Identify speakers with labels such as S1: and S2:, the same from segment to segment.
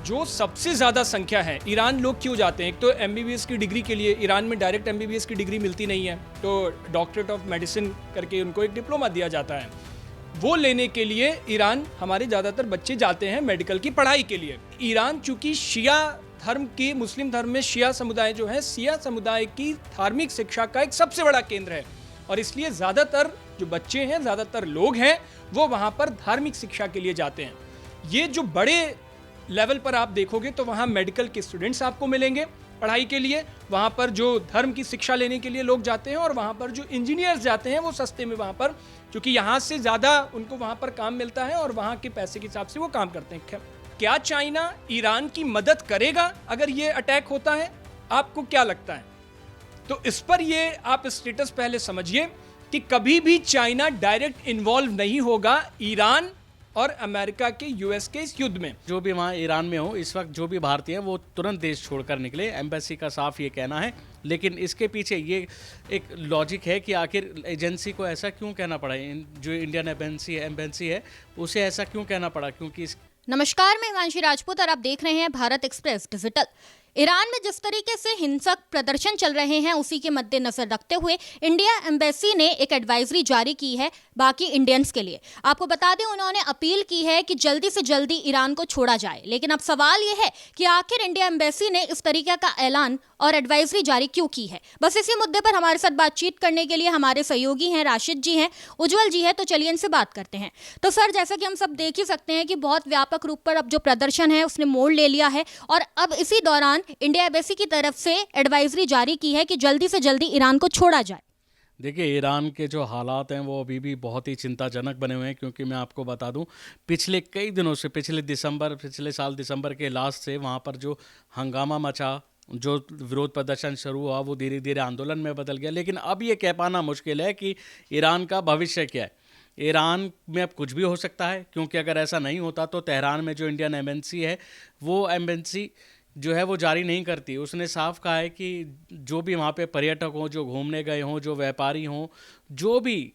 S1: जो सबसे ज़्यादा संख्या है, ईरान लोग क्यों जाते हैं? एक तो एमबीबीएस की डिग्री के लिए, ईरान में डायरेक्ट एमबीबीएस की डिग्री मिलती नहीं है, तो डॉक्टरेट ऑफ मेडिसिन करके उनको एक डिप्लोमा दिया जाता है। वो लेने के लिए ईरान हमारे ज़्यादातर बच्चे जाते हैं मेडिकल की पढ़ाई के लिए। ईरान चूंकि शिया धर्म की, मुस्लिम धर्म में शिया समुदाय जो है, शिया समुदाय की धार्मिक शिक्षा का एक सबसे बड़ा केंद्र है और इसलिए ज़्यादातर जो बच्चे हैं, ज़्यादातर लोग हैं, वो वहाँ पर धार्मिक शिक्षा के लिए जाते हैं। ये जो बड़े लेवल पर आप देखोगे तो वहाँ मेडिकल के स्टूडेंट्स आपको मिलेंगे पढ़ाई के लिए, वहाँ पर जो धर्म की शिक्षा लेने के लिए लोग जाते हैं और वहाँ पर जो इंजीनियर्स जाते हैं वो सस्ते में वहाँ पर, क्योंकि यहाँ से ज़्यादा उनको वहाँ पर काम मिलता है और वहाँ के पैसे के हिसाब से वो काम करते हैं। क्या चाइना ईरान की मदद करेगा अगर ये अटैक होता है? आपको क्या लगता है? तो इस पर ये आप स्टेटस पहले समझिए कि कभी भी चाइना डायरेक्ट इन्वॉल्व नहीं होगा ईरान और अमेरिका के, यूएस के इस युद्ध में।
S2: जो भी वहाँ ईरान में हो इस वक्त, जो भी भारतीय हैं वो तुरंत देश छोड़कर निकले, एम्बेसी का साफ ये कहना है। लेकिन इसके पीछे ये एक लॉजिक है कि आखिर एजेंसी को ऐसा क्यों कहना पड़ा, जो इंडियन एम्बेसी है उसे ऐसा क्यों कहना पड़ा, क्योंकि
S3: नमस्कार, मैं हिमांशी राजपूत और आप देख रहे हैं भारत एक्सप्रेस डिजिटल। ईरान में जिस तरीके से हिंसक प्रदर्शन चल रहे हैं उसी के मद्देनजर रखते हुए इंडिया एम्बेसी ने एक एडवाइजरी जारी की है बाकी इंडियंस के लिए। आपको बता दें, उन्होंने अपील की है कि जल्दी से जल्दी ईरान को छोड़ा जाए। लेकिन अब सवाल यह है कि आखिर इंडिया एम्बेसी ने इस तरीके का ऐलान और एडवाइजरी जारी क्यों की है। बस इसी मुद्दे पर हमारे साथ बातचीत करने के लिए हमारे सहयोगी हैं, राशिद जी हैं, उज्जवल जी हैं, तो चलिए इनसे बात करते हैं। तो सर, जैसा कि हम सब देख ही सकते हैं कि बहुत व्यापक रूप पर अब जो प्रदर्शन है उसने मोड़ ले लिया है और अब इसी दौरान इंडिया एम्बेसी की तरफ से एडवाइजरी जारी की है कि जल्दी से जल्दी ईरान को छोड़ा जाए।
S2: देखिए, ईरान के जो हालात हैं वो अभी भी बहुत ही चिंताजनक बने हुए हैं, क्योंकि मैं आपको बता दूं, पिछले कई दिनों से, पिछले साल दिसंबर के लास्ट से वहाँ पर जो हंगामा मचा, जो विरोध प्रदर्शन शुरू हुआ, वो धीरे धीरे आंदोलन में बदल गया। लेकिन अब ये कह पाना मुश्किल है कि ईरान का भविष्य क्या है। ईरान में अब कुछ भी हो सकता है, क्योंकि अगर ऐसा नहीं होता तो तेहरान में जो इंडियन एम्बेसी है वो एम्बेसी जो है वो जारी नहीं करती। उसने साफ कहा है कि जो भी वहाँ पे पर्यटक हों, जो घूमने गए हों, जो व्यापारी हों, जो भी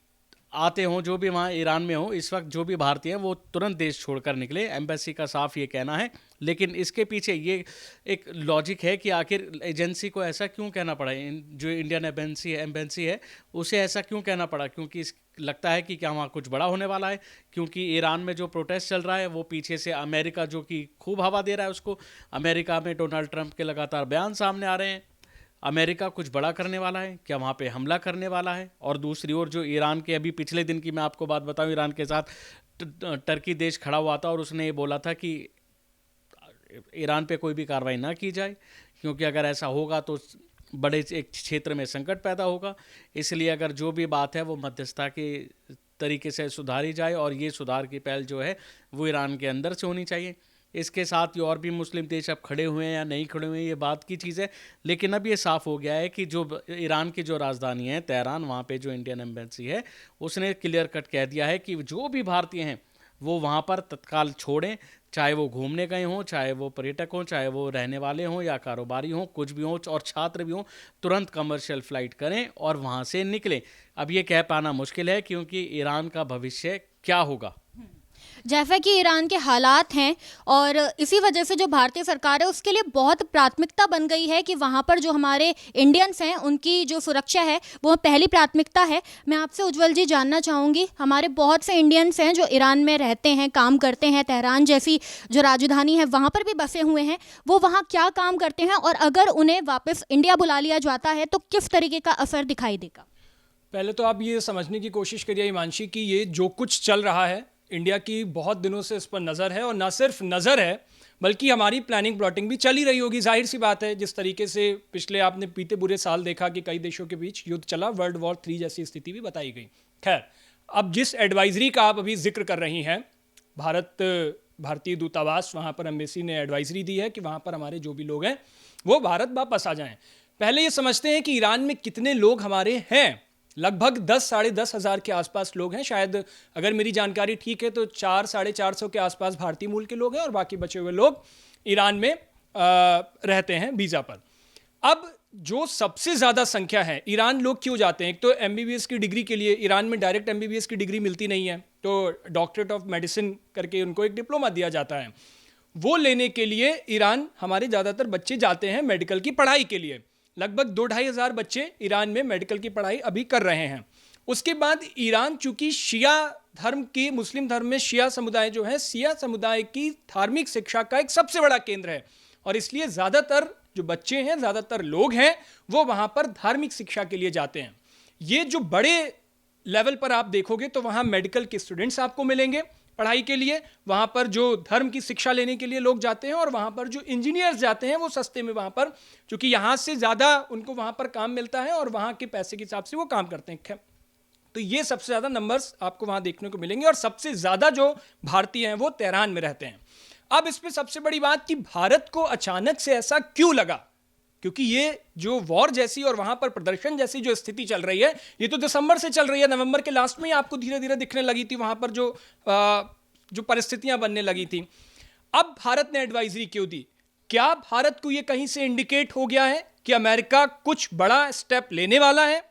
S2: आते हों, जो भी वहाँ ईरान में हो इस वक्त, जो भी भारतीय हैं वो तुरंत देश छोड़कर निकले, एम्बेसी का साफ ये कहना है। लेकिन इसके पीछे ये एक लॉजिक है कि आखिर एजेंसी को ऐसा क्यों कहना पड़ा, जो इंडियन एम्बेसी है उसे ऐसा क्यों कहना पड़ा, क्योंकि लगता है कि क्या वहाँ कुछ बड़ा होने वाला है। क्योंकि ईरान में जो प्रोटेस्ट चल रहा है वो पीछे से अमेरिका जो कि खूब हवा दे रहा है उसको, अमेरिका में डोनाल्ड ट्रंप के लगातार बयान सामने आ रहे हैं। अमेरिका कुछ बड़ा करने वाला है, क्या वहाँ पे हमला करने वाला है। और दूसरी ओर जो ईरान के, अभी पिछले दिन की मैं आपको बात बताऊँ, ईरान के साथ टर्की देश खड़ा हुआ था और उसने ये बोला था कि ईरान पे कोई भी कार्रवाई ना की जाए, क्योंकि अगर ऐसा होगा तो बड़े एक क्षेत्र में संकट पैदा होगा। इसलिए अगर जो भी बात है वो मध्यस्थता के तरीके से सुधारी जाए और ये सुधार की पहल जो है वो ईरान के अंदर से होनी चाहिए। इसके साथ ही और भी मुस्लिम देश अब खड़े हुए हैं या नहीं खड़े हुए हैं ये बात की चीज़ है। लेकिन अब ये साफ़ हो गया है कि जो ईरान की जो राजधानी है तेहरान, वहाँ पे जो इंडियन एम्बेसी है उसने क्लियर कट कह दिया है कि जो भी भारतीय हैं वो वहाँ पर तत्काल छोड़ें, चाहे वो घूमने गए हों, चाहे वो पर्यटक हों, चाहे वो रहने वाले हों या कारोबारी हों, कुछ भी हों, और छात्र भी हों, तुरंत कमर्शियल फ़्लाइट करें और वहाँ से निकलें। अब ये कह पाना मुश्किल है, क्योंकि ईरान का भविष्य क्या होगा।
S3: जैसा कि ईरान के हालात हैं और इसी वजह से जो भारतीय सरकार है उसके लिए बहुत प्राथमिकता बन गई है कि वहाँ पर जो हमारे इंडियंस हैं उनकी जो सुरक्षा है वो पहली प्राथमिकता है। मैं आपसे उज्जवल जी जानना चाहूँगी, हमारे बहुत से इंडियंस हैं जो ईरान में रहते हैं, काम करते हैं, तेहरान जैसी जो राजधानी है वहाँ पर भी बसे हुए हैं, वो वहाँ क्या काम करते हैं और अगर उन्हें वापस इंडिया बुला लिया जाता है तो किस तरीके का असर दिखाई देगा?
S1: पहले तो आप ये समझने की कोशिश करिए हिमांशी कि ये जो कुछ चल रहा है, इंडिया की बहुत दिनों से इस पर नज़र है और ना सिर्फ नज़र है बल्कि हमारी प्लानिंग प्लॉटिंग भी चल ही रही होगी। जाहिर सी बात है, जिस तरीके से पिछले आपने बीते बुरे साल देखा कि कई देशों के बीच युद्ध चला, वर्ल्ड वॉर 3 जैसी स्थिति भी बताई गई। खैर, अब जिस एडवाइजरी का आप अभी जिक्र कर रही हैं, भारतीय दूतावास, वहाँ पर एम्बेसी ने एडवाइजरी दी है कि वहाँ पर हमारे जो भी लोग हैं वो भारत वापस आ जाएं। पहले ये समझते हैं कि ईरान में कितने लोग हमारे हैं। लगभग 10 साढ़े 10 हज़ार के आसपास लोग हैं। शायद अगर मेरी जानकारी ठीक है तो 400-450 के आसपास भारतीय मूल के लोग हैं और बाकी बचे हुए लोग ईरान में रहते हैं वीज़ा पर। अब जो सबसे ज़्यादा संख्या है, ईरान लोग क्यों जाते हैं? एक तो एमबीबीएस की डिग्री के लिए, ईरान में डायरेक्ट एमबीबीएस की डिग्री मिलती नहीं है, तो डॉक्टरेट ऑफ मेडिसिन करके उनको एक डिप्लोमा दिया जाता है। वो लेने के लिए ईरान हमारे ज़्यादातर बच्चे जाते हैं मेडिकल की पढ़ाई के लिए। लगभग 2-2.5 हज़ार बच्चे ईरान में मेडिकल की पढ़ाई अभी कर रहे हैं। उसके बाद ईरान चूंकि शिया धर्म की, मुस्लिम धर्म में शिया समुदाय जो है, शिया समुदाय की धार्मिक शिक्षा का एक सबसे बड़ा केंद्र है, और इसलिए ज़्यादातर जो बच्चे हैं, ज़्यादातर लोग हैं, वो वहाँ पर धार्मिक शिक्षा के लिए जाते हैं। ये जो बड़े लेवल पर आप देखोगे तो वहाँ मेडिकल के स्टूडेंट्स आपको मिलेंगे पढ़ाई के लिए, वहाँ पर जो धर्म की शिक्षा लेने के लिए लोग जाते हैं, और वहाँ पर जो इंजीनियर्स जाते हैं वो सस्ते में वहाँ पर, चूँकि यहाँ से ज़्यादा उनको वहाँ पर काम मिलता है और वहाँ के पैसे के हिसाब से वो काम करते हैं। तो ये सबसे ज़्यादा नंबर्स आपको वहाँ देखने को मिलेंगे, और सबसे ज़्यादा जो भारतीय हैं वो तेहरान में रहते हैं। अब इस पर सबसे बड़ी बात कि भारत को अचानक से ऐसा क्यों लगा, क्योंकि ये जो वॉर जैसी और वहाँ पर प्रदर्शन जैसी जो स्थिति चल रही है, ये तो दिसंबर से चल रही है। नवंबर के लास्ट में ही आपको धीरे धीरे दिखने लगी थी वहाँ पर जो परिस्थितियाँ बनने लगी थी। अब भारत ने एडवाइजरी क्यों दी? क्या भारत को ये कहीं से इंडिकेट हो गया है कि अमेरिका कुछ बड़ा स्टेप लेने वाला है?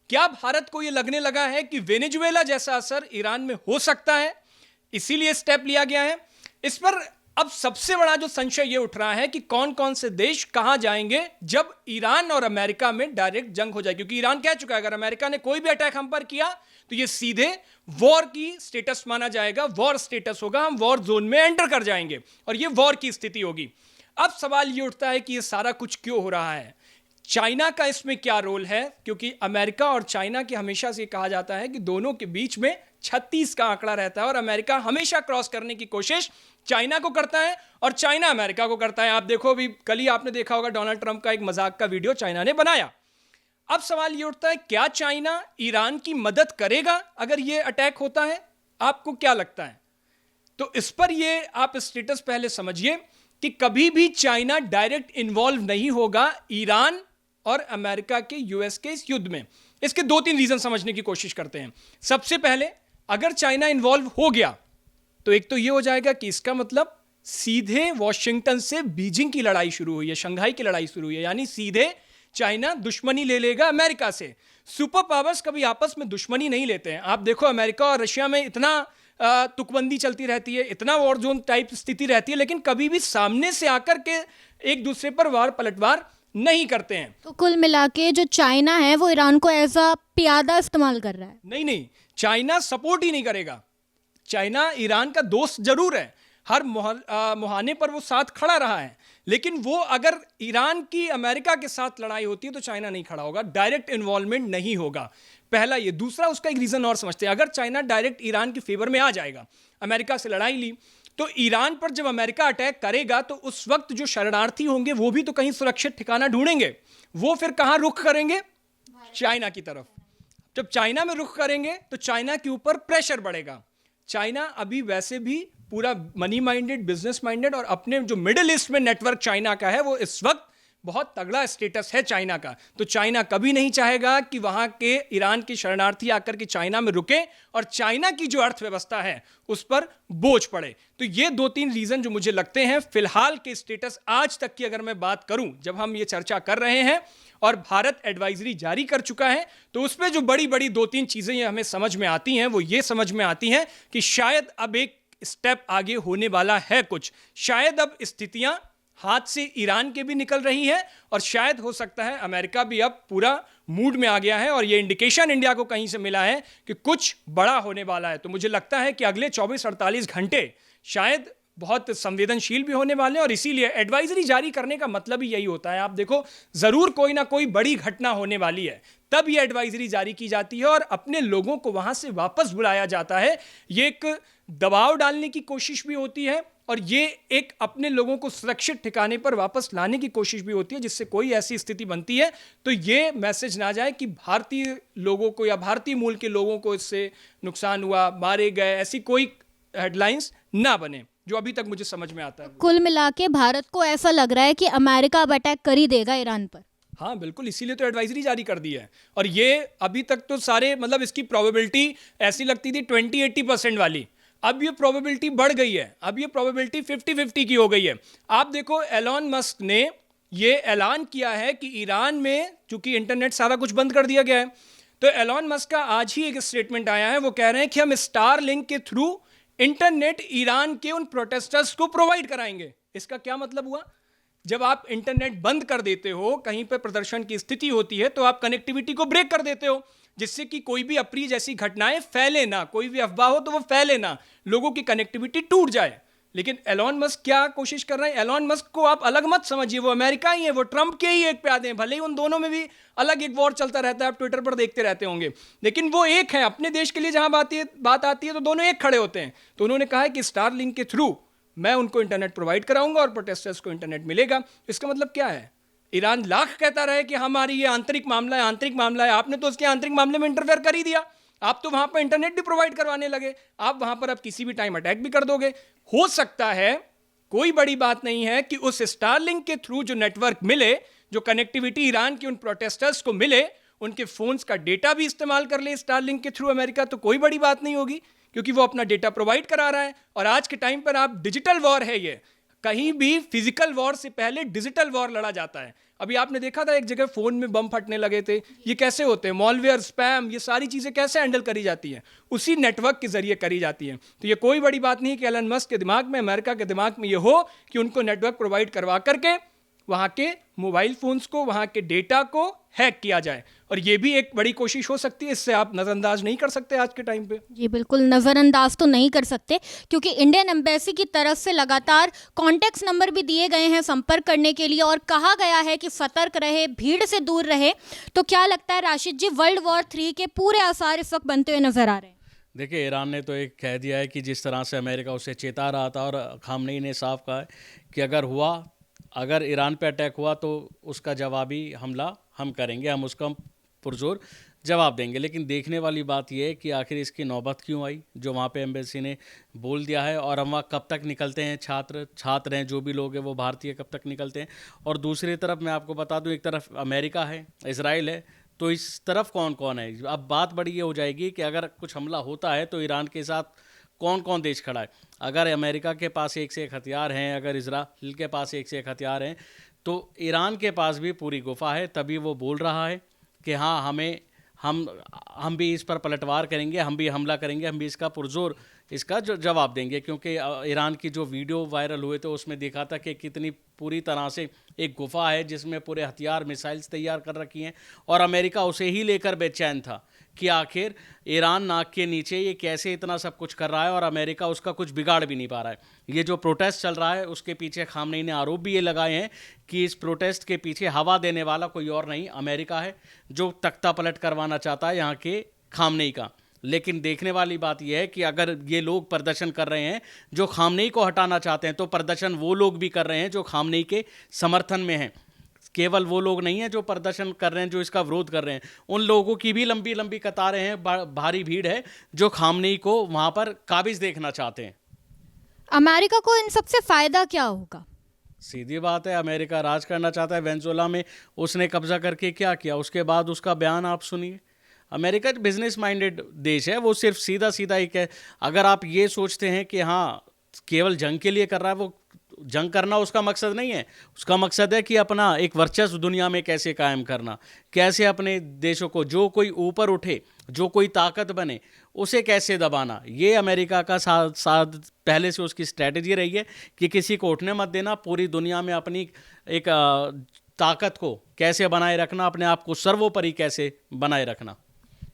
S1: क्या भारत को ये लगने लगा है कि वेनेजुएला जैसा असर ईरान में हो सकता है, इसीलिए स्टेप लिया गया है? इस पर अब सबसे बड़ा जो संशय ये उठ रहा है कि कौन कौन से देश कहां जाएंगे जब ईरान और अमेरिका में डायरेक्ट जंग हो जाए, क्योंकि ईरान कह चुका है अगर अमेरिका ने कोई भी अटैक हम पर किया तो ये सीधे वॉर की स्टेटस माना जाएगा, वॉर स्टेटस होगा, हम वॉर जोन में एंटर कर जाएंगे और ये वॉर की स्थिति होगी। अब सवाल ये उठता है कि ये सारा कुछ क्यों हो रहा है, चाइना का इसमें क्या रोल है? क्योंकि अमेरिका और चाइना की हमेशा से कहा जाता है कि दोनों के बीच में 36 का आंकड़ा रहता है, और अमेरिका हमेशा क्रॉस करने की कोशिश चाइना को करता है और चाइना अमेरिका को करता है। आप देखो, अभी कल ही आपने देखा होगा डोनाल्ड ट्रंप का एक मजाक का वीडियो चाइना ने बनाया। अब सवाल ये उठता है, क्या चाइना ईरान की मदद करेगा अगर ये अटैक होता है? आपको क्या लगता है? तो इस पर ये आप स्टेटस पहले समझिए कि कभी भी चाइना डायरेक्ट इन्वॉल्व नहीं होगा ईरान और अमेरिका के, यूएस के इस युद्ध में। इसके 2-3 रीजन समझने की कोशिश करते हैं। सबसे पहले, अगर चाइना इन्वॉल्व हो गया तो एक तो ये हो जाएगा कि इसका मतलब सीधे वॉशिंगटन से बीजिंग की लड़ाई शुरू हुई है, शंघाई की लड़ाई शुरू हुई है, यानी सीधे चाइना दुश्मनी ले लेगा अमेरिका से। सुपर पावर्स कभी आपस में दुश्मनी नहीं लेते हैं। आप देखो, अमेरिका और रशिया में इतना तुकबंदी चलती रहती है, इतना वॉर जोन टाइप स्थिति रहती है, लेकिन कभी भी सामने से आकर के एक दूसरे पर वार पलटवार नहीं करते हैं।
S3: तो कुल मिला के जो चाइना है वो ईरान को एज अ प्यादा इस्तेमाल कर रहा है।
S1: नहीं, चाइना सपोर्ट ही नहीं करेगा। चाइना ईरान का दोस्त जरूर है, हर मुहाने पर वो साथ खड़ा रहा है, लेकिन वो अगर ईरान की अमेरिका के साथ लड़ाई होती है तो चाइना नहीं खड़ा होगा, डायरेक्ट इन्वॉल्वमेंट नहीं होगा। पहला ये। दूसरा, उसका एक रीजन और समझते हैं। अगर चाइना डायरेक्ट ईरान के फेवर में आ जाएगा, अमेरिका से लड़ाई ली, तो ईरान पर जब अमेरिका अटैक करेगा तो उस वक्त जो शरणार्थी होंगे वो भी तो कहीं सुरक्षित ठिकाना ढूंढेंगे। वो फिर कहां रुख करेंगे? चाइना की तरफ। जब चाइना में रुख करेंगे तो चाइना के ऊपर प्रेशर बढ़ेगा। चाइना अभी वैसे भी पूरा मनी माइंडेड, बिजनेस माइंडेड, और अपने जो मिडिल ईस्ट में नेटवर्क चाइना का है वो इस वक्त बहुत तगड़ा स्टेटस है चाइना का। तो चाइना कभी नहीं चाहेगा कि वहाँ के ईरान के शरणार्थी आकर के चाइना में रुके और चाइना की जो अर्थव्यवस्था है उस पर बोझ पड़े। तो ये 2-3 रीज़न जो मुझे लगते हैं फिलहाल के स्टेटस आज तक की अगर मैं बात करूं, जब हम ये चर्चा कर रहे हैं और भारत एडवाइजरी जारी कर चुका है, तो उसमें जो बड़ी बड़ी 2-3 चीज़ें ये हमें समझ में आती हैं वो ये समझ में आती हैं कि शायद अब एक स्टेप आगे होने वाला है कुछ। शायद अब स्थितियां हाथ से ईरान के भी निकल रही है और शायद हो सकता है अमेरिका भी अब पूरा मूड में आ गया है और ये इंडिकेशन इंडिया को कहीं से मिला है कि कुछ बड़ा होने वाला है। तो मुझे लगता है कि अगले 24-48 घंटे शायद बहुत संवेदनशील भी होने वाले हैं और इसीलिए एडवाइजरी जारी करने का मतलब ही यही होता है। आप देखो, ज़रूर कोई ना कोई बड़ी घटना होने वाली है तब ये एडवाइजरी जारी की जाती है और अपने लोगों को वहाँ से वापस बुलाया जाता है। ये एक दबाव डालने की कोशिश भी होती है और ये एक अपने लोगों को सुरक्षित ठिकाने पर वापस लाने की कोशिश भी होती है, जिससे कोई ऐसी स्थिति बनती है तो ये मैसेज ना जाए कि भारतीय लोगों को या भारतीय मूल के लोगों को इससे नुकसान हुआ, मारे गए, ऐसी कोई हेडलाइंस ना बने, जो अभी तक मुझे समझ में आता है।
S3: कुल मिला के भारत को ऐसा लग रहा है कि अमेरिका अब अटैक कर ही देगा ईरान पर।
S1: हाँ बिल्कुल, इसीलिए तो एडवाइजरी जारी कर दी है। और ये अभी तक तो सारे मतलब इसकी प्रोबेबिलिटी ऐसी लगती थी 20-80% वाली, अब ये प्रोबेबिलिटी बढ़ गई है, अब ये प्रोबेबिलिटी 50-50 की हो गई है। आप देखो, एलॉन मस्क ने ये ऐलान किया है कि ईरान में चूंकि इंटरनेट सारा कुछ बंद कर दिया गया है, तो एलॉन मस्क का आज ही एक स्टेटमेंट आया है, वो कह रहे हैं कि हम स्टार लिंक के थ्रू इंटरनेट ईरान के उन प्रोटेस्टर्स को प्रोवाइड कराएंगे। इसका क्या मतलब हुआ? जब आप इंटरनेट बंद कर देते हो, कहीं पर प्रदर्शन की स्थिति होती है, तो आप कनेक्टिविटी को ब्रेक कर देते हो, जिससे कि कोई भी अप्रिय जैसी घटनाएं फैले ना, कोई भी अफवाह हो तो वो फैले ना, लोगों की कनेक्टिविटी टूट जाए। लेकिन एलॉन मस्क क्या कोशिश कर रहे हैं? एलॉन मस्क को आप अलग मत समझिए, वो अमेरिका ही है, वो ट्रंप के ही एक प्यादे हैं, भले ही उन दोनों में भी अलग एक वॉर चलता रहता है, आप ट्विटर पर देखते रहते होंगे, लेकिन वो एक है। अपने देश के लिए जहां बात आती है तो दोनों एक खड़े होते हैं। तो उन्होंने कहा है कि स्टारलिंक के थ्रू मैं उनको इंटरनेट प्रोवाइड कराऊंगा और प्रोटेस्टर्स को इंटरनेट मिलेगा। इसका मतलब क्या है? ईरान लाख कहता रहे कि हमारी ये आंतरिक मामला है, आंतरिक मामला है, आपने तो उसके आंतरिक मामले में इंटरफेयर कर ही दिया। आप तो वहां पर इंटरनेट भी प्रोवाइड करवाने लगे, आप वहां पर अब किसी भी टाइम अटैक भी कर दोगे। हो सकता है, कोई बड़ी बात नहीं है कि उस स्टारलिंक के थ्रू जो नेटवर्क मिले, जो कनेक्टिविटी ईरान के उन प्रोटेस्टर्स को मिले, उनके फोन्स का डेटा भी इस्तेमाल कर ले स्टारलिंक के थ्रू अमेरिका, तो कोई बड़ी बात नहीं होगी, क्योंकि वो अपना डेटा प्रोवाइड करा रहा है। और आज के टाइम पर आप डिजिटल वॉर है ये, कहीं भी फिजिकल वॉर से पहले डिजिटल वॉर लड़ा जाता है। अभी आपने देखा था एक जगह फोन में बम फटने लगे थे, ये कैसे होते हैं? मॉलवेयर, स्पैम, ये सारी चीजें कैसे हैंडल करी जाती हैं? उसी नेटवर्क के जरिए करी जाती हैं। तो ये कोई बड़ी बात नहीं कि एलन मस्क के दिमाग में, अमेरिका के दिमाग में ये हो कि उनको नेटवर्क प्रोवाइड करवा करके वहां के मोबाइल फोन्स को, वहां के डेटा को हैक किया जाए। और ये भी एक बड़ी कोशिश हो सकती है, इससे आप नज़रअंदाज नहीं कर सकते आज के टाइम पे।
S3: जी बिल्कुल, नज़रअंदाज तो नहीं कर सकते, क्योंकि इंडियन एम्बेसी की तरफ से लगातार कॉन्टैक्ट नंबर भी दिए गए हैं संपर्क करने के लिए, और कहा गया है कि सतर्क रहे, भीड़ से दूर रहे। तो क्या लगता है राशिद जी, वर्ल्ड वॉर 3 के पूरे आसार इस वक्त बनते हुए नजर आ रहे हैं?
S2: देखिए, ईरान ने तो एक कह दिया है कि जिस तरह से अमेरिका उसे चेता रहा था, और खामनेई ने साफ कहा है कि अगर ईरान पे अटैक हुआ तो उसका जवाबी हमला हम करेंगे, हम उसका पुरजोर जवाब देंगे। लेकिन देखने वाली बात यह है कि आखिर इसकी नौबत क्यों आई, जो वहाँ पे एम्बेसी ने बोल दिया है, और हम वहाँ कब तक निकलते हैं, छात्र हैं, जो भी लोग हैं वो भारतीय कब तक निकलते हैं। और दूसरी तरफ मैं आपको बता दूं, एक तरफ अमेरिका है, इजराइल है, तो इस तरफ कौन कौन है? अब बात बड़ी ये हो जाएगी कि अगर कुछ हमला होता है तो ईरान के साथ कौन कौन देश खड़ा है। अगर अमेरिका के पास एक से एक हथियार हैं, अगर इजराइल के पास एक से एक हथियार हैं, तो ईरान के पास भी पूरी गुफा है। तभी वो बोल रहा है कि हाँ, हम भी इस पर पलटवार करेंगे, हम भी हमला करेंगे, हम भी इसका पुरजोर इसका जो जवाब देंगे। क्योंकि ईरान की जो वीडियो वायरल हुए थे उसमें देखा था कि कितनी पूरी तरह से एक गुफा है जिसमें पूरे हथियार, मिसाइल्स तैयार कर रखी हैं, और अमेरिका उसे ही लेकर बेचैन था कि आखिर ईरान नाक के नीचे ये कैसे इतना सब कुछ कर रहा है, और अमेरिका उसका कुछ बिगाड़ भी नहीं पा रहा है। ये जो प्रोटेस्ट चल रहा है उसके पीछे खामनेई ने आरोप भी ये लगाए हैं कि इस प्रोटेस्ट के पीछे हवा देने वाला कोई और नहीं, अमेरिका है, जो तख्ता पलट करवाना चाहता है यहाँ के खामनेई का। लेकिन देखने वाली बात यह है कि अगर ये लोग प्रदर्शन कर रहे हैं जो खामनेई को हटाना चाहते हैं, तो प्रदर्शन वो लोग भी कर रहे हैं जो खामनेई के समर्थन में हैं। केवल वो लोग नहीं हैं जो प्रदर्शन कर रहे हैं, जो इसका विरोध कर रहे हैं, उन लोगों की भी लंबी लंबी कतारें हैं, भारी भीड़ है जो खामनेई को वहाँ पर काबिज देखना चाहते हैं।
S3: अमेरिका को इन सबसे फ़ायदा क्या होगा?
S2: सीधी बात है, अमेरिका राज करना चाहता है। वेनेजुएला में उसने कब्जा करके क्या किया, उसके बाद उसका बयान आप सुनिए। अमेरिका बिजनेस माइंडेड देश है, वो सिर्फ सीधा सीधा ही कह, अगर आप ये सोचते हैं कि हाँ केवल जंग के लिए कर रहा है, वो जंग करना उसका मकसद नहीं है। उसका मकसद है कि अपना एक वर्चस्व दुनिया में कैसे कायम करना, कैसे अपने देशों को, जो कोई ऊपर उठे, जो कोई ताकत बने, उसे कैसे दबाना। ये अमेरिका का साथ पहले से उसकी स्ट्रैटेजी रही है कि किसी को उठने मत देना, पूरी दुनिया में अपनी एक ताकत को कैसे बनाए रखना, अपने आप को सर्वोपरि कैसे बनाए रखना।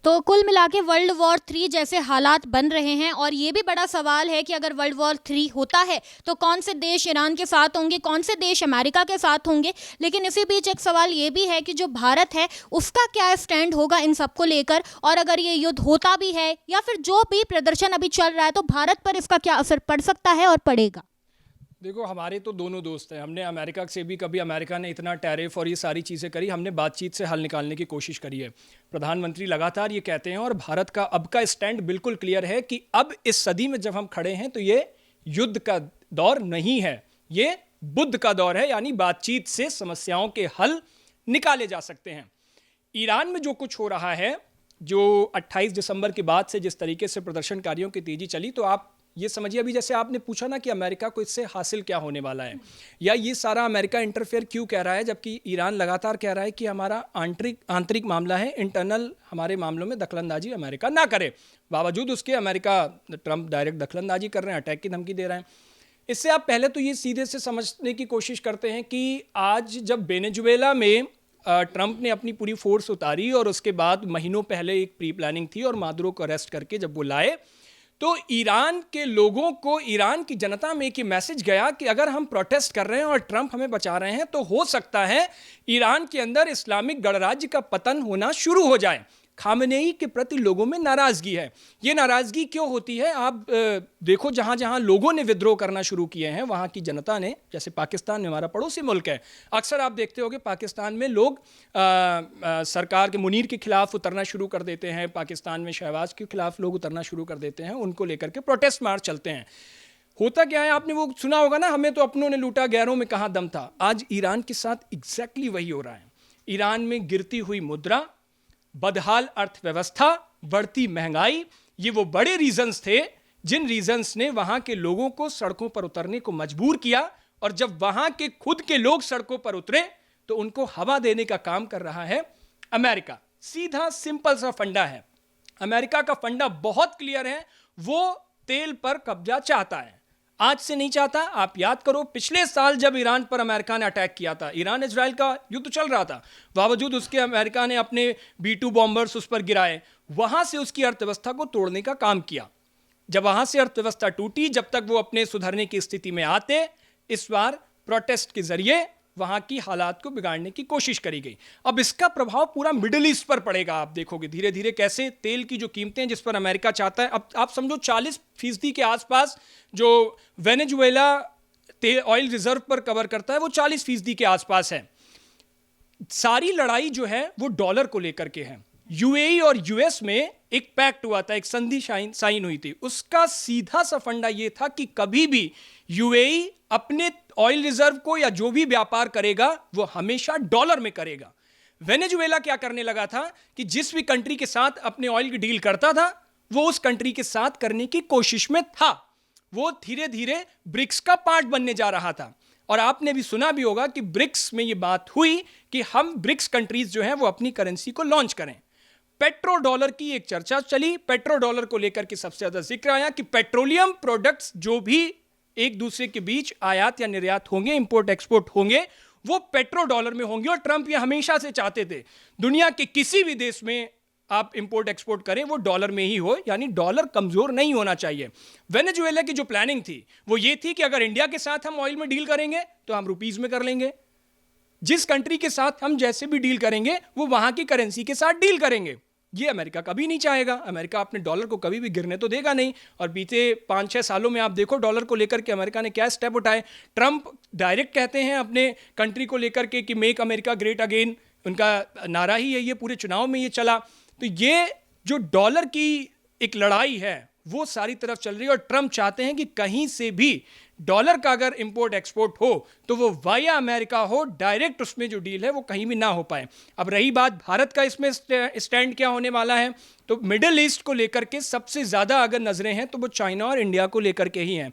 S3: तो कुल मिला के वर्ल्ड वॉर 3 जैसे हालात बन रहे हैं, और ये भी बड़ा सवाल है कि अगर वर्ल्ड वॉर 3 होता है तो कौन से देश ईरान के साथ होंगे, कौन से देश अमेरिका के साथ होंगे। लेकिन इसी बीच एक सवाल ये भी है कि जो भारत है उसका क्या स्टैंड होगा इन सबको लेकर, और अगर ये युद्ध होता भी है या फिर जो भी प्रदर्शन अभी चल रहा है, तो भारत पर इसका क्या असर पड़ सकता है और पड़ेगा।
S1: देखो, हमारे तो दोनों दोस्त हैं। हमने अमेरिका से भी, कभी अमेरिका ने इतना टैरिफ और ये सारी चीज़ें करी, हमने बातचीत से हल निकालने की कोशिश करी है। प्रधानमंत्री लगातार ये कहते हैं, और भारत का अब का स्टैंड बिल्कुल क्लियर है कि अब इस सदी में जब हम खड़े हैं तो ये युद्ध का दौर नहीं है, ये बुद्ध का दौर है, यानी बातचीत से समस्याओं के हल निकाले जा सकते हैं। ईरान में जो कुछ हो रहा है, जो 28 दिसंबर के बाद से जिस तरीके से प्रदर्शनकारियों की तेजी चली, तो आप ये समझिए अभी जैसे आपने पूछा ना कि अमेरिका को इससे हासिल क्या होने वाला है, या ये सारा अमेरिका इंटरफेयर क्यों कह रहा है, जबकि ईरान लगातार कह रहा है कि हमारा आंतरिक मामला है, इंटरनल हमारे मामलों में दखलंदाजी अमेरिका ना करे। बावजूद उसके अमेरिका, ट्रंप डायरेक्ट दखलंदाजी कर रहे हैं, अटैक की धमकी दे रहे हैं। इससे आप पहले तो ये सीधे से समझने की कोशिश करते हैं कि आज जब वेनेजुएला में ट्रंप ने अपनी पूरी फोर्स उतारी और उसके बाद महीनों पहले एक प्री प्लानिंग थी और मादुरो को अरेस्ट करके जब वो लाए, तो ईरान के लोगों को, ईरान की जनता में एक मैसेज गया कि अगर हम प्रोटेस्ट कर रहे हैं और ट्रंप हमें बचा रहे हैं तो हो सकता है ईरान के अंदर इस्लामिक गणराज्य का पतन होना शुरू हो जाए। खामनेई के प्रति लोगों में नाराजगी है। ये नाराजगी क्यों होती है? आप देखो, जहां जहां लोगों ने विद्रोह करना शुरू किए हैं वहां की जनता ने, जैसे पाकिस्तान में, हमारा पड़ोसी मुल्क है, अक्सर आप देखते होंगे पाकिस्तान में लोग सरकार के मुनीर के खिलाफ उतरना शुरू कर देते हैं, पाकिस्तान में शहबाज के खिलाफ लोग उतरना शुरू कर देते हैं, उनको लेकर के प्रोटेस्ट मार्च चलते हैं। होता क्या है, आपने वो सुना होगा ना, हमें तो अपनों ने लूटा, गैरों में कहाँ दम था। आज ईरान के साथ एग्जैक्टली वही हो रहा है। ईरान में गिरती हुई मुद्रा, बदहाल अर्थव्यवस्था, बढ़ती महंगाई, ये वो बड़े रीजंस थे जिन रीजंस ने वहां के लोगों को सड़कों पर उतरने को मजबूर किया। और जब वहां के खुद के लोग सड़कों पर उतरे तो उनको हवा देने का काम कर रहा है अमेरिका। सीधा सिंपल सा फंडा है, अमेरिका का फंडा बहुत क्लियर है, वो तेल पर कब्जा चाहता है, आज से नहीं चाहता। आप याद करो, पिछले साल जब ईरान पर अमेरिका ने अटैक किया था, ईरान इजराइल का युद्ध चल रहा था, बावजूद उसके अमेरिका ने अपने B-2 बॉम्बर्स उस पर गिराए, वहां से उसकी अर्थव्यवस्था को तोड़ने का काम किया। जब वहां से अर्थव्यवस्था टूटी, जब तक वो अपने सुधरने की स्थिति में आते, इस बार प्रोटेस्ट के जरिए वहां की हालात को बिगाड़ने की कोशिश करी गई। अब इसका प्रभाव पूरा मिडिल ईस्ट पर पड़ेगा। आप देखोगे धीरे धीरे कैसे तेल की जो कीमतें जिस पर अमेरिका चाहता है, अब आप समझो 40% के आसपास जो वेनेजुएला तेल ऑयल रिजर्व पर कवर करता है वो 40% के आसपास है। सारी लड़ाई जो है वो डॉलर को लेकर के है। यूएई और यूएस में एक पैक्ट हुआ था, एक संधि साइन हुई थी, उसका सीधा सा फंडा ये था कि कभी भी यूएई अपने ऑयल रिजर्व को या जो भी व्यापार करेगा वो हमेशा डॉलर में करेगा। वेनेजुएला क्या करने लगा था कि जिस भी कंट्री के साथ अपने ऑयल की डील करता था वो उस कंट्री के साथ करने की कोशिश में था। वो धीरे धीरे ब्रिक्स का पार्ट बनने जा रहा था। और आपने भी सुना भी होगा कि ब्रिक्स में ये बात हुई कि हम ब्रिक्स कंट्रीज जो हैं वो अपनी करेंसी को लॉन्च करें। पेट्रो डॉलर की एक चर्चा चली, पेट्रो डॉलर को लेकर के सबसे ज्यादा जिक्र आया कि पेट्रोलियम प्रोडक्ट्स जो भी एक दूसरे के बीच आयात या निर्यात होंगे, इंपोर्ट एक्सपोर्ट होंगे, वो पेट्रो डॉलर में होंगे। और ट्रंप ये हमेशा से चाहते थे दुनिया के किसी भी देश में आप इंपोर्ट एक्सपोर्ट करें वो डॉलर में ही हो, यानी डॉलर कमजोर नहीं होना चाहिए। वेनेजुएला की जो प्लानिंग थी वो ये थी कि अगर इंडिया के साथ हम ऑयल में डील करेंगे तो हम रुपीज में कर लेंगे, जिस कंट्री के साथ हम जैसे भी डील करेंगे वो वहां की करेंसी के साथ डील करेंगे। ये अमेरिका कभी नहीं चाहेगा। अमेरिका अपने डॉलर को कभी भी गिरने तो देगा नहीं। और बीते 5-6 सालों में आप देखो डॉलर को लेकर के अमेरिका ने क्या स्टेप उठाए। ट्रंप डायरेक्ट कहते हैं अपने कंट्री को लेकर के कि मेक अमेरिका ग्रेट अगेन, उनका नारा ही है, ये पूरे चुनाव में ये चला। तो ये जो डॉलर की एक लड़ाई है वो सारी तरफ चल रही है। और ट्रंप चाहते हैं कि कहीं से भी डॉलर का अगर इंपोर्ट एक्सपोर्ट हो तो वो वाया अमेरिका हो, डायरेक्ट उसमें जो डील है वो कहीं भी ना हो पाए। अब रही बात भारत का इसमें स्टैंड क्या होने वाला है, तो मिडिल ईस्ट को लेकर के सबसे ज़्यादा अगर नजरें हैं तो वो चाइना और इंडिया को लेकर के ही हैं।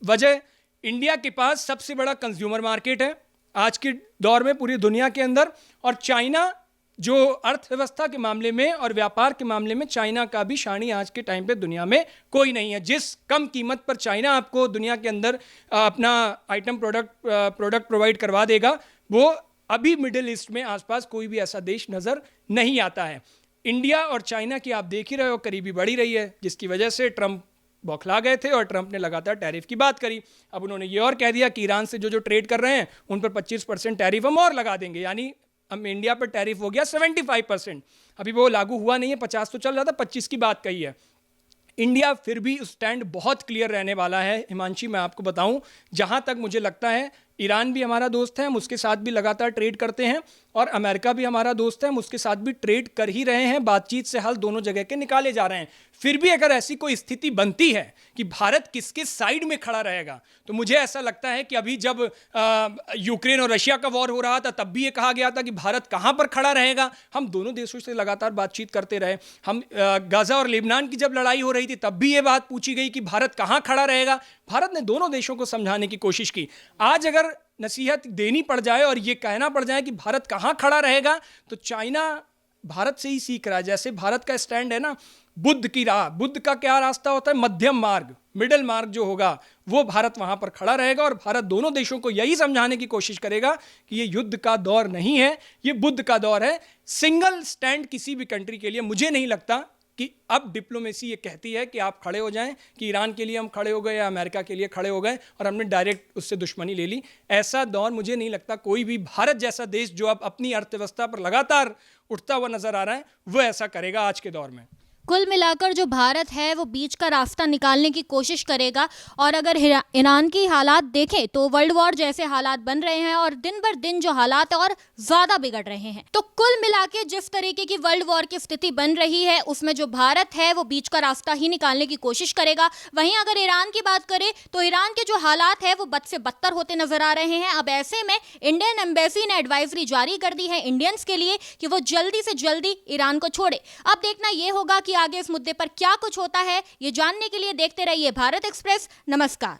S1: वजह, इंडिया के पास सबसे बड़ा कंज्यूमर मार्केट है आज के दौर में पूरी दुनिया के अंदर, और चाइना जो अर्थव्यवस्था के मामले में और व्यापार के मामले में चाइना का भी शानी आज के टाइम पे दुनिया में कोई नहीं है। जिस कम कीमत पर चाइना आपको दुनिया के अंदर अपना आइटम प्रोडक्ट प्रोवाइड करवा देगा, वो अभी मिडिल ईस्ट में आसपास कोई भी ऐसा देश नज़र नहीं आता है। इंडिया और चाइना की आप देख ही रहे हो करीबी बढ़ी रही है, जिसकी वजह से ट्रंप बौखला गए थे और ट्रंप ने लगातार टैरिफ की बात करी। अब उन्होंने ये और कह दिया कि ईरान से जो ट्रेड कर रहे हैं उन पर 25% टैरिफ हम और लगा देंगे, यानी अब इंडिया पर टैरिफ हो गया 75%। अभी वो लागू हुआ नहीं है, 50 तो चल रहा था, 25 की बात कही है। इंडिया फिर भी स्टैंड बहुत क्लियर रहने वाला है। हिमांशी, मैं आपको बताऊं, जहां तक मुझे लगता है ईरान भी हमारा दोस्त है, हम उसके साथ भी लगातार ट्रेड करते हैं, और अमेरिका भी हमारा दोस्त है, हम उसके साथ भी ट्रेड कर ही रहे हैं। बातचीत से हल दोनों जगह के निकाले जा रहे हैं। फिर भी अगर ऐसी कोई स्थिति बनती है कि भारत किसके साइड में खड़ा रहेगा, तो मुझे ऐसा लगता है कि अभी जब यूक्रेन और रशिया का वॉर हो रहा था, तब भी ये कहा गया था कि भारत कहाँ पर खड़ा रहेगा। हम दोनों देशों से लगातार बातचीत करते रहे। हम गाजा और लेबनान की जब लड़ाई हो रही थी, तब भी ये बात पूछी गई कि भारत कहाँ खड़ा रहेगा। भारत ने दोनों देशों को समझाने की कोशिश की। आज अगर नसीहत देनी पड़ जाए और ये कहना पड़ जाए कि भारत कहाँ खड़ा रहेगा, तो चाइना भारत से ही सीख रहा है। जैसे भारत का स्टैंड है ना, बुद्ध की राह, बुद्ध का क्या रास्ता होता है, मध्यम मार्ग, मिडिल मार्ग जो होगा, वो भारत वहाँ पर खड़ा रहेगा। और भारत दोनों देशों को यही समझाने की कोशिश करेगा कि ये युद्ध का दौर नहीं है, ये बुद्ध का दौर है। सिंगल स्टैंड किसी भी कंट्री के लिए मुझे नहीं लगता कि अब डिप्लोमेसी ये कहती है कि आप खड़े हो जाएं, कि ईरान के लिए हम खड़े हो गए या अमेरिका के लिए खड़े हो गए और हमने डायरेक्ट उससे दुश्मनी ले ली। ऐसा दौर मुझे नहीं लगता कोई भी भारत जैसा देश, जो अब अपनी अर्थव्यवस्था पर लगातार उठता हुआ नजर आ रहा है, वो ऐसा करेगा आज के दौर में।
S3: कुल मिलाकर जो भारत है वो बीच का रास्ता निकालने की कोशिश करेगा। और अगर ईरान की हालात देखें तो वर्ल्ड वॉर जैसे हालात बन रहे हैं और दिन बर दिन जो हालात है और ज़्यादा बिगड़ रहे हैं। तो कुल मिला के जिस तरीके की वर्ल्ड वॉर की स्थिति बन रही है, उसमें जो भारत है वो बीच का रास्ता ही निकालने की कोशिश करेगा। वहीं अगर ईरान की बात करें तो ईरान के जो हालात है वो बद से बदतर होते नजर आ रहे हैं। अब ऐसे में इंडियन एम्बेसी ने एडवाइजरी जारी कर दी है इंडियंस के लिए कि वो जल्दी से जल्दी ईरान को छोड़े। अब देखना यह होगा कि आगे इस मुद्दे पर क्या कुछ होता है। ये जानने के लिए देखते रहिए भारत एक्सप्रेस। नमस्कार।